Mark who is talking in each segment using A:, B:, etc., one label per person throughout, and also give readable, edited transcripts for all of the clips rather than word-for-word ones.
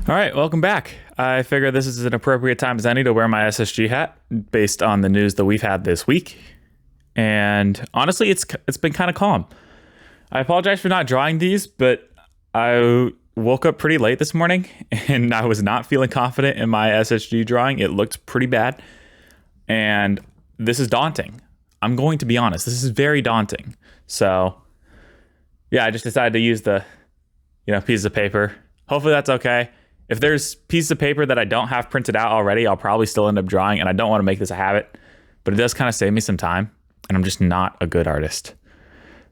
A: All right, welcome back. I figure this is an appropriate time as any to wear my SSG hat based on the news that we've had this week. And honestly, it's been kind of calm. I apologize for not drawing these, but I woke up pretty late this morning and I was not feeling confident in my SSG drawing. It looked pretty bad. And this is daunting. I'm going to be honest. This is very daunting. So yeah, I just decided to use the, piece of paper. Hopefully that's okay. If there's pieces of paper that I don't have printed out already, I'll probably still end up drawing, and I don't want to make this a habit, but it does kind of save me some time, and I'm just not a good artist.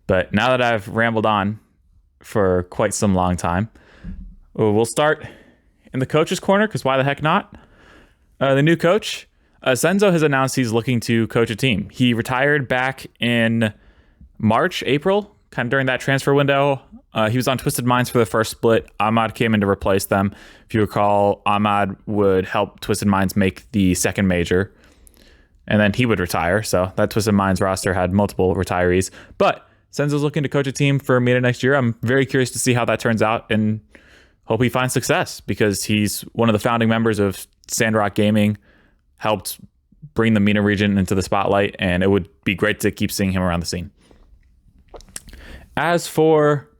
A: But now that I've rambled on for quite some long time, we'll start in the coach's corner, because why the heck not? The new coach, Senzo, has announced he's looking to coach a team. He retired back in March, April, kind of during that transfer window. He was on Twisted Minds for the first split. Ahmad came in to replace them. If you recall, Ahmad would help Twisted Minds make the second major, and then he would retire. So that Twisted Minds roster had multiple retirees. But Senzo's looking to coach a team for MENA next year. I'm very curious to see how that turns out and hope he finds success, because he's one of the founding members of Sandrock Gaming, helped bring the MENA region into the spotlight, and it would be great to keep seeing him around the scene. As for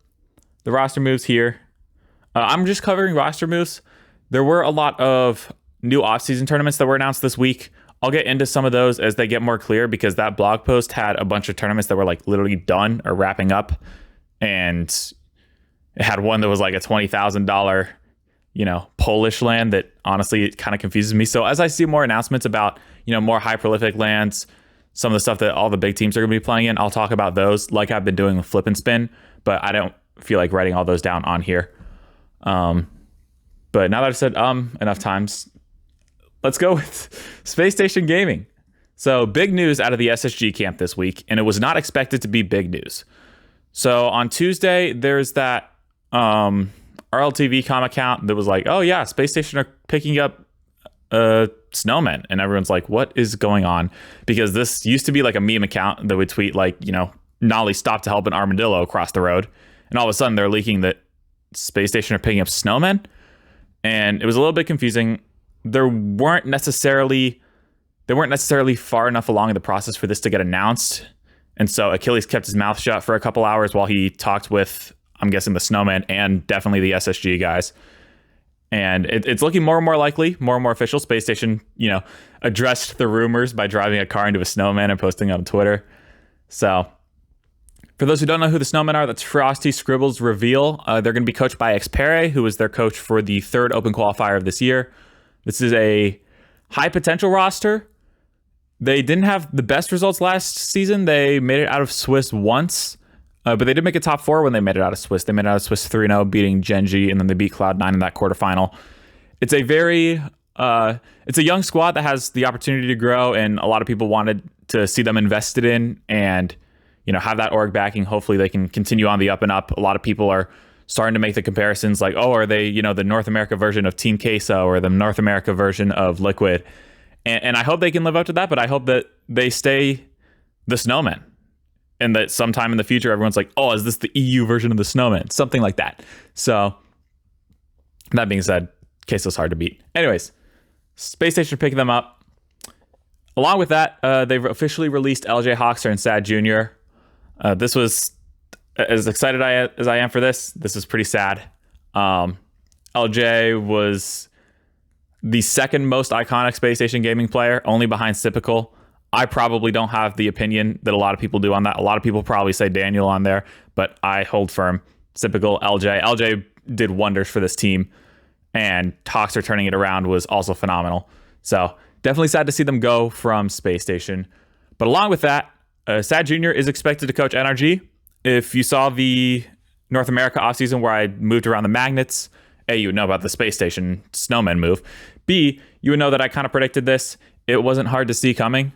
A: the roster moves here, I'm just covering roster moves. There were a lot of new offseason tournaments that were announced this week. I'll get into some of those as they get more clear, because that blog post had a bunch of tournaments that were like literally done or wrapping up. And it had one that was like a $20,000, Polish land that honestly it kind of confuses me. So as I see more announcements about, more high prolific lands, some of the stuff that all the big teams are going to be playing in, I'll talk about those like I've been doing with Flip and Spin, but I don't feel like writing all those down on here. But now that I've said enough times, let's go with Spacestation Gaming. So big news out of the SSG camp this week, and it was not expected to be big news. So on Tuesday, there's that RLTV.com account that was like, oh yeah, Spacestation are picking up Snowmen, and everyone's like, what is going on? Because this used to be like a meme account that would tweet like, Nolly stopped to help an armadillo across the road, and all of a sudden they're leaking that Spacestation are picking up Snowmen, and it was a little bit confusing. They weren't necessarily far enough along in the process for this to get announced, and so Achilles kept his mouth shut for a couple hours while he talked with, I'm guessing, the Snowmen and definitely the SSG guys. And it's looking more and more likely, more and more official. Spacestation, addressed the rumors by driving a car into a snowman and posting on Twitter. So for those who don't know who the Snowmen are, that's Frosty, Scrzbbles, Reveal. They're going to be coached by Xpere, who was their coach for the third Open Qualifier of this year. This is a high potential roster. They didn't have the best results last season. They made it out of Swiss once. But they did make a top four when they made it out of Swiss. They made it out of Swiss 3-0, beating Genji, and then they beat Cloud9 in that quarterfinal. It's a very, it's a young squad that has the opportunity to grow, and a lot of people wanted to see them invested in and, have that org backing. Hopefully they can continue on the up and up. A lot of people are starting to make the comparisons like, oh, are they, the North America version of Team Queso or the North America version of Liquid? And I hope they can live up to that, but I hope that they stay the Snowmen. And that sometime in the future, everyone's like, oh, is this the EU version of the Snowman? Something like that. So that being said, Queso's hard to beat. Anyways, Spacestation picking them up. Along with that, they've officially released LJ, Hockser, and Sadjunior. This was, as excited as I am for this, this is pretty sad. LJ was the second most iconic Spacestation gaming player, only behind Sypical. I probably don't have the opinion that a lot of people do on that. A lot of people probably say Daniel on there, but I hold firm. Typical LJ. LJ did wonders for this team, and Hockser turning it around was also phenomenal. So definitely sad to see them go from Spacestation. But along with that, Sadjunior is expected to coach NRG. If you saw the North America offseason where I moved around the magnets, A, you would know about the Spacestation Snowman move. B, you would know that I kind of predicted this. It wasn't hard to see coming.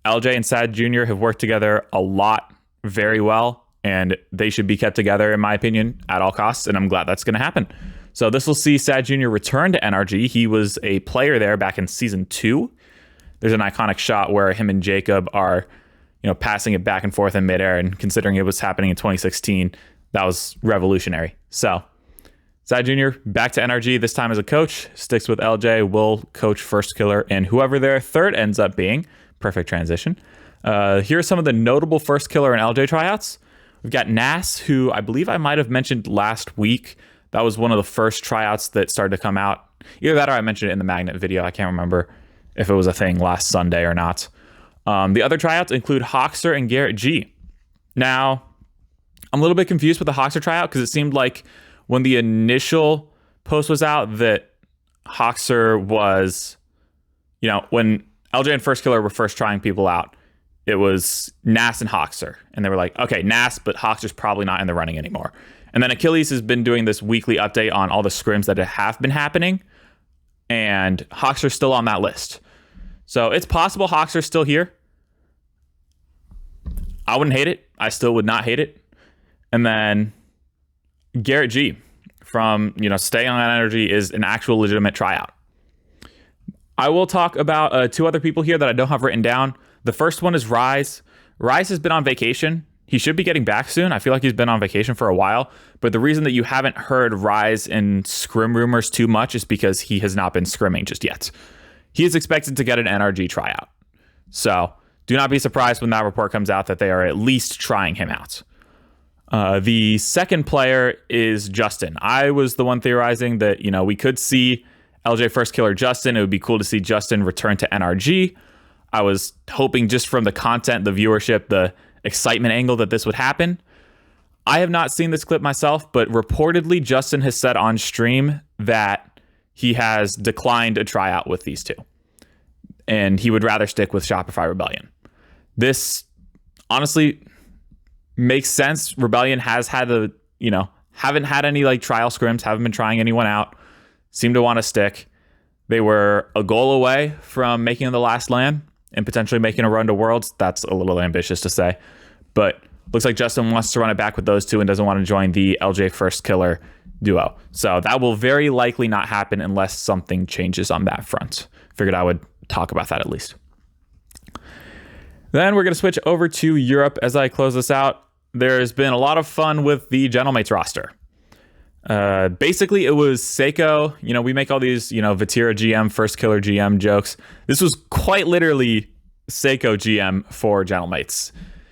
A: LJ and Sadjunior have worked together a lot very well, and they should be kept together, in my opinion, at all costs, and I'm glad that's going to happen. So this will see Sadjunior return to NRG. He was a player there back in Season 2. There's an iconic shot where him and Jacob are, passing it back and forth in midair, and considering it was happening in 2016, that was revolutionary. So Sadjunior back to NRG, this time as a coach, sticks with LJ, will coach Firstkiller and whoever their third ends up being. Perfect transition. Here are some of the notable Firstkiller and LJ tryouts. We've got Nass, who I believe I might have mentioned last week. That was one of the first tryouts that started to come out. Either that or I mentioned it in the Magnet video. I can't remember if it was a thing last Sunday or not. The other tryouts include Hockser and GarrettG. Now, I'm a little bit confused with the Hockser tryout because it seemed like when the initial post was out that Hockser was, when LJ and Firstkiller were first trying people out, it was Nass and Hockser. And they were like, okay, Nass, but Hockser's probably not in the running anymore. And then Achilles has been doing this weekly update on all the scrims that have been happening. And Hockser's still on that list. So it's possible Hockser's still here. I wouldn't hate it. I still would not hate it. And then GarrettG from, Stay on Energy is an actual legitimate tryout. I will talk about two other people here that I don't have written down. The first one is Rise. Rise has been on vacation. He should be getting back soon. I feel like he's been on vacation for a while. But the reason that you haven't heard Rise in scrim rumors too much is because he has not been scrimming just yet. He is expected to get an NRG tryout. So do not be surprised when that report comes out that they are at least trying him out. The second player is Justin. I was the one theorizing that, we could see LJ Firstkiller Justin. It would be cool to see Justin return to NRG. I was hoping just from the content, the viewership, the excitement angle that this would happen. I have not seen this clip myself, but reportedly Justin has said on stream that he has declined a tryout with these two. And he would rather stick with Shopify Rebellion. This honestly makes sense. Rebellion has had haven't had any trial scrims, haven't been trying anyone out, seem to want to stick. They were a goal away from making the last LAN and potentially making a run to Worlds. That's a little ambitious to say, but looks like Justin wants to run it back with those two and doesn't want to join the LJ Firstkiller duo. So that will very likely not happen unless something changes on that front. Figured I would talk about that at least. Then we're going to switch over to Europe as I close this out. There's been a lot of fun with the Gentlemates roster. Basically, it was Seikoo. We make all these, Vatira GM, Firstkiller GM jokes. This was quite literally Seikoo GM for Gentlemates.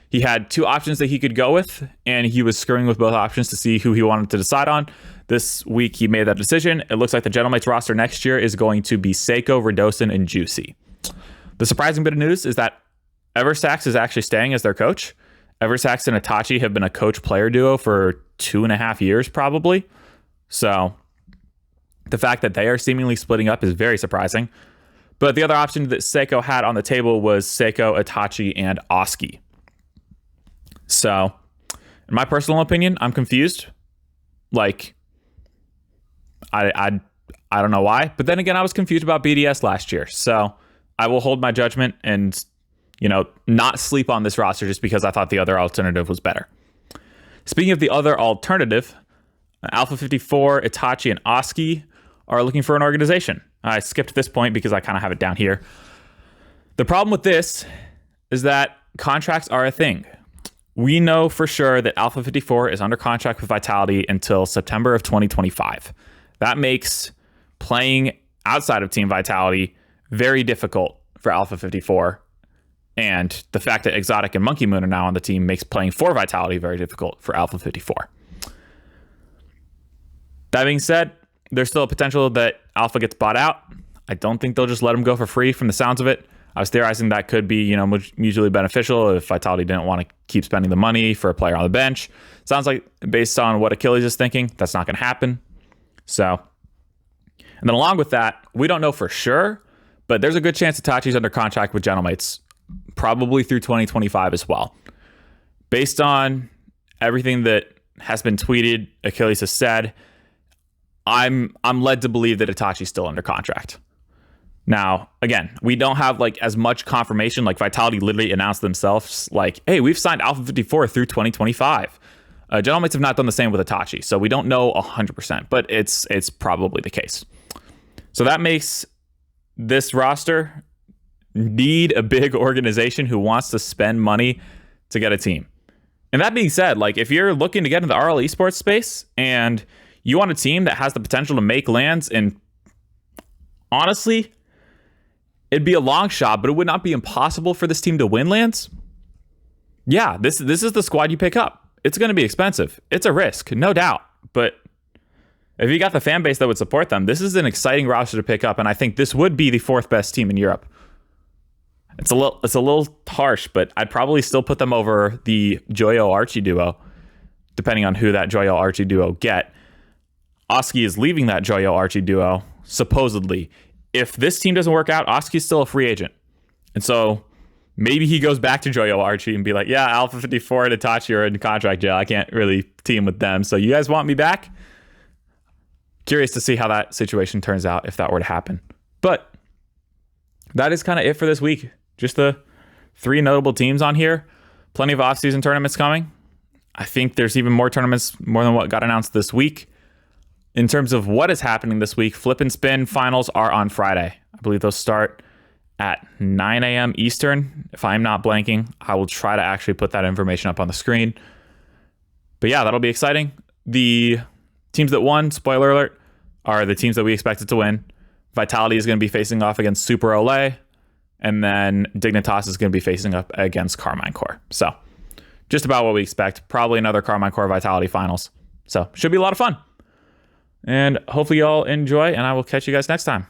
A: He had two options that he could go with, and he was screwing with both options to see who he wanted to decide on. This week, he made that decision. It looks like the Gentlemates roster next year is going to be Seikoo, Radosin, and Juicy. The surprising bit of news is that Eversax is actually staying as their coach. Eversax and Itachi have been a coach-player duo for 2.5 years, probably. So the fact that they are seemingly splitting up is very surprising. But the other option that Seikoo had on the table was Seikoo, Itachi, and Oski. So in my personal opinion, I'm confused. I don't know why. But then again, I was confused about BDS last year. So I will hold my judgment and, not sleep on this roster just because I thought the other alternative was better. Speaking of the other alternative, Alpha 54, Itachi, and Oski are looking for an organization. I skipped this point because I kind of have it down here. The problem with this is that contracts are a thing. We know for sure that Alpha 54 is under contract with Vitality until September of 2025. That makes playing outside of Team Vitality very difficult for Alpha 54. And the fact that Exotic and Monkey Moon are now on the team makes playing for Vitality very difficult for Alpha 54. That being said, there's still a potential that Alpha gets bought out. I don't think they'll just let him go for free from the sounds of it. I was theorizing that could be, mutually beneficial if Vitality didn't want to keep spending the money for a player on the bench. Sounds like based on what Achilles is thinking, that's not going to happen. So, and then along with that, we don't know for sure, but there's a good chance Itachi's under contract with Gentlemates, probably through 2025 as well. Based on everything that has been tweeted, Achilles has said, I'm led to believe that Itachi's still under contract. Now, again, we don't have as much confirmation. Vitality literally announced themselves hey, we've signed Alpha 54 through 2025. Gentlemates have not done the same with Itachi, so we don't know 100%, but it's probably the case. So that makes this roster need a big organization who wants to spend money to get a team. And that being said, if you're looking to get into the RLEsports space and You want a team that has the potential to make lands, and honestly, it'd be a long shot, but it would not be impossible for this team to win lands. Yeah, this is the squad you pick up. It's going to be expensive. It's a risk, no doubt. But if you got the fan base that would support them, this is an exciting roster to pick up, and I think this would be the 4th best team in Europe. It's a little harsh, but I'd probably still put them over the Joyo Archie duo, depending on who that Joyo Archie duo get. Oski is leaving that Joyo Archie duo, supposedly. If this team doesn't work out, Oski's still a free agent. And so maybe he goes back to Joyo Archie and be like, yeah, Alpha 54 and Itachi are in contract jail. I can't really team with them. So you guys want me back? Curious to see how that situation turns out if that were to happen. But that is kind of it for this week. Just the 3 notable teams on here. Plenty of off-season tournaments coming. I think there's even more tournaments, more than what got announced this week. In terms of what is happening this week, Flip and Spin finals are on Friday. I believe those start at 9 a.m. Eastern. If I'm not blanking, I will try to actually put that information up on the screen. But yeah, that'll be exciting. The teams that won, spoiler alert, are the teams that we expected to win. Vitality is going to be facing off against Super Olay. And then Dignitas is going to be facing up against Carmine Core. So just about what we expect. Probably another Carmine Core Vitality finals. So should be a lot of fun. And hopefully you all enjoy, and I will catch you guys next time.